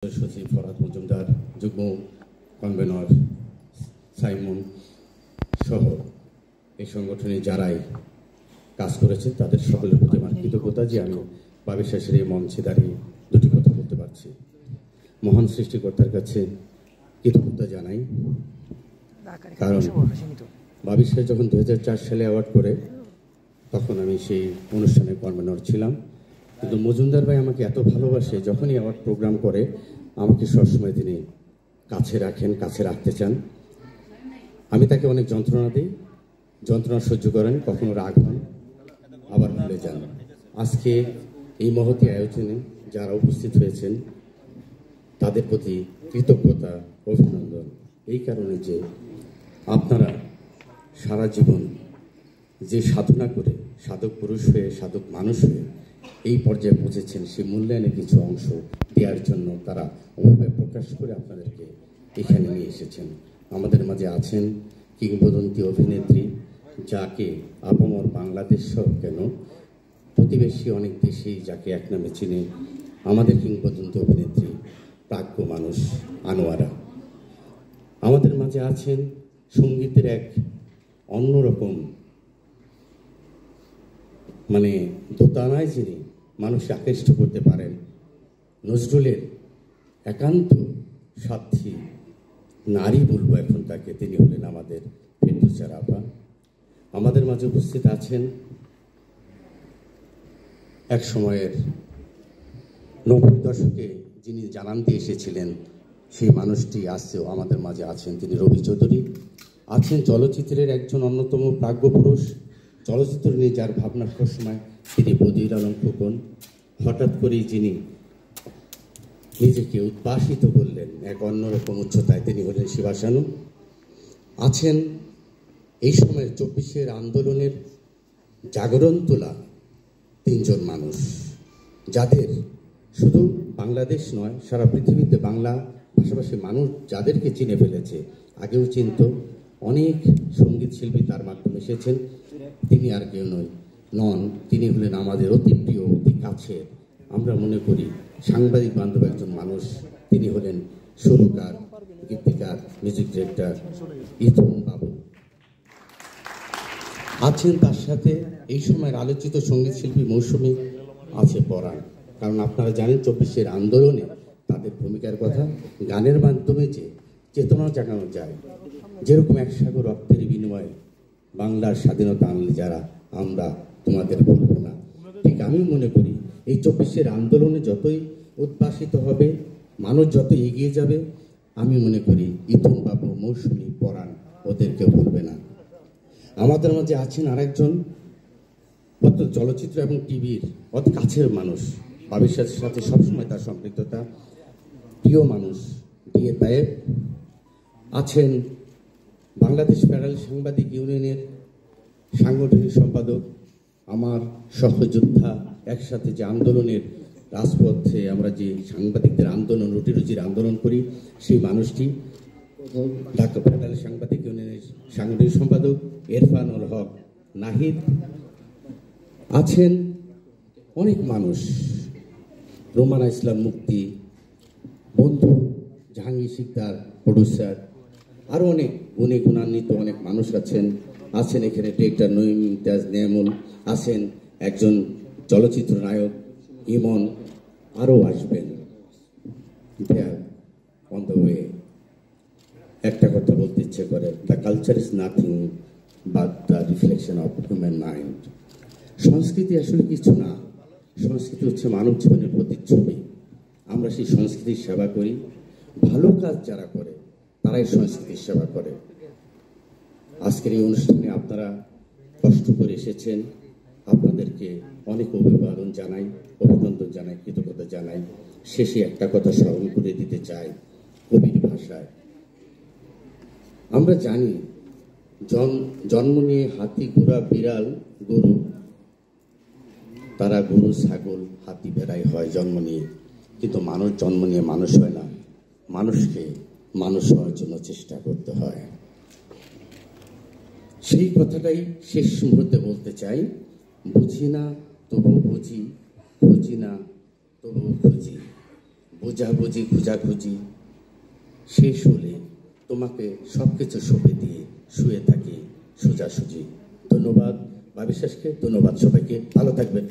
সচিব ফরহাদ মজুমদার, যুগ্ম convenor Simon সহ এই সংগঠনে যারাই কাজ করেছেন তাদের সকলের প্রতি আমার কৃতজ্ঞতা যে আমি বাবির শেষের এই মঞ্চে দাঁড়িয়ে দুটি কথা বলতে পারছি। মহান সৃষ্টিকর্তার কাছে কৃতজ্ঞতা জানাই, কারণ বাবির শেষ যখন 2004 সালে অ্যাওয়ার্ড করে তখন আমি সেই অনুষ্ঠানে কনভেনর ছিলাম, কিন্তু মজুমদার ভাই আমাকে এত ভালোবাসে, যখনই অ্যাওয়ার্ড প্রোগ্রাম করে আমাকে সবসময় তিনি কাছে রাখেন, কাছে রাখতে চান। আমি তাকে অনেক যন্ত্রণা দিই, যন্ত্রণা সহ্য করেন, কখনো রাগ হন, আবার ভুলে যান। আজকে এই মহতী আয়োজনে যারা উপস্থিত হয়েছেন তাদের প্রতি কৃতজ্ঞতা, অভিনন্দন এই কারণে যে আপনারা সারা জীবন যে সাধনা করে সাধক পুরুষ হয়ে, সাধক মানুষ হয়ে এই পর্যায়ে পৌঁছেছেন, সেই মূল্যায়নে কিছু অংশ দেওয়ার জন্য তারা অভিপ্রায় প্রকাশ করে আপনাদেরকে এখানে নিয়ে এসেছেন। আমাদের মাঝে আছেন কিংবদন্তি অভিনেত্রী, যাকে আপামর বাংলাদেশ সহ কেন প্রতিবেশী অনেক দেশেই যাকে এক নামে চিনে, আমাদের কিংবদন্তি অভিনেত্রী, প্রাজ্ঞ মানুষ আনোয়ারা। আমাদের মাঝে আছেন সঙ্গীতের এক অন্যরকম দোতানায় যিনি মানুষকে আকৃষ্ট করতে পারেন, নজরুলের একান্ত সাথী নারী বলবো এখন তাকে, তিনি হলেন আমাদের ফেরদৌসী আপা। আমাদের মাঝে উপস্থিত আছেন এক সময়ের 90 দশকে যিনি জানান দিয়ে এসেছিলেন সেই মানুষটি আজও আমাদের মাঝে আছেন, তিনি রবি চৌধুরী। আছেন চলচ্চিত্রের একজন অন্যতম প্রাজ্ঞ পুরুষ, চলচ্চিত্র নিয়ে যার ভাবনা সবসময় তিনি বদিউল আলম খোকন। হঠাৎ করেই যিনি নিজেকে উদ্ভাসিত করলেন এক অন্যরকম উচ্চতায়, তিনি হলেন শিবাসানু। আছেন এই সময়ের 24-এর আন্দোলনের জাগরণ তোলা 3 জন মানুষ, যাদের শুধু বাংলাদেশ নয় সারা পৃথিবীতে বাংলা ভাষাভাষী মানুষ যাদেরকে চিনে ফেলেছে, আগেও চিনত, অনেক সঙ্গীত শিল্পী তার মাধ্যমে এসেছেন। তিনি আর কেউ নন, তিনি হলেন আমাদের অতি প্রিয়, অতি কাছের, আমরা মনে করি সাংবাদিক বান্ধব একজন মানুষ। তিনি হলেন সুরকার, গীতিকার, মিউজিক ডিরেক্টর ইথুন বাবু। আছেন তার সাথে এই সময়ের আলোচিত সঙ্গীত শিল্পী মৌসুমী, আছে পরাণ। কারণ আপনারা জানেন 24-এর আন্দোলনে তাদের ভূমিকার কথা, গানের মাধ্যমে যে চেতনা জাগানো যায়, যেরকম এক সাগর রক্তের বিনিময়ে বাংলার স্বাধীনতা আনলে যারা, আমরা তোমাদের বলবো না। ঠিক আমি মনে করি এই 24-এর আন্দোলনে যতই উদ্ভাসিত হবে, মানুষ যত এগিয়ে যাবে, আমি মনে করি ইথুন বাবু, মৌসুমী, পরাণ ওদেরকে বলবে না। আমাদের মাঝে আছেন আরেকজন চলচ্চিত্র এবং টিভির অতি কাছের মানুষ, বাবির সাথে সবসময় তার সম্পৃক্ততা, প্রিয় মানুষ ডিএ তায়েব। আছেন বাংলাদেশ ফেডারেল সাংবাদিক ইউনিয়নের সাংগঠনিক সম্পাদক, আমার সহযোদ্ধা, একসাথে যে আন্দোলনের রাজপথে আমরা যে সাংবাদিকদের আন্দোলন, রুটি রুজির আন্দোলন করি, সেই মানুষটি ঢাকা ফেডারেল সাংবাদিক ইউনিয়নের সাংগঠনিক সম্পাদক ইরফানুল হক নাহিদ। আছেন অনেক মানুষ, রোমানা ইসলাম মুক্তি, বন্ধু জাহাঙ্গীর শিকদার প্রডিউসার, আরও অনেক গুণে গুণান্বিত অনেক মানুষ আছেন। আছেন এখানে ডিরেক্টর নঈম ইমতিয়াজ নেয়ামুল, আছেন একজন চলচ্চিত্র নায়ক ইমন, আরও আসবেন। অন দ্য ওয়ে একটা কথা বলতে ইচ্ছে করে, the culture is nothing but the reflection of human mind. সংস্কৃতি আসলে কিছু না, সংস্কৃতি হচ্ছে মানব জীবনের প্রতিচ্ছবি। আমরা সেই সংস্কৃতির সেবা করি, ভালো কাজ যারা করে তারাই সংস্কৃতির সেবা করে। আজকের এই অনুষ্ঠানে আপনারা কষ্ট করে এসেছেন, আপনাদেরকে অনেক অভিবাদন জানাই, অভিনন্দন জানাই, কৃতজ্ঞতা জানাই। শেষে একটা কথা স্মরণ করে দিতে চাই কবির ভাষায়। আমরা জানি জন্ম নিয়ে হাতি, ঘোড়া, বিড়াল, গরু, তারা গরু, ছাগল, হাতি, বেড়াই হয় জন্ম নিয়ে, কিন্তু মানুষ জন্ম নিয়ে মানুষ হয় না, মানুষকে মানুষ হওয়ার জন্য চেষ্টা করতে হয়। সেই কথাটাই শেষ মুহূর্তে বলতে চাই। বুঝি না তবু বুঝি, খুঁজি না তবু খুঁজি, বোঝাবুঝি খোঁজাখুঁজি শেষ হলে তোমাকে সবকিছু সঁপে দিয়ে শুয়ে থাকি সোজাসুজি। ধন্যবাদ ভাবি শেষকে, ধন্যবাদ সবাইকে, ভালো থাকবেন।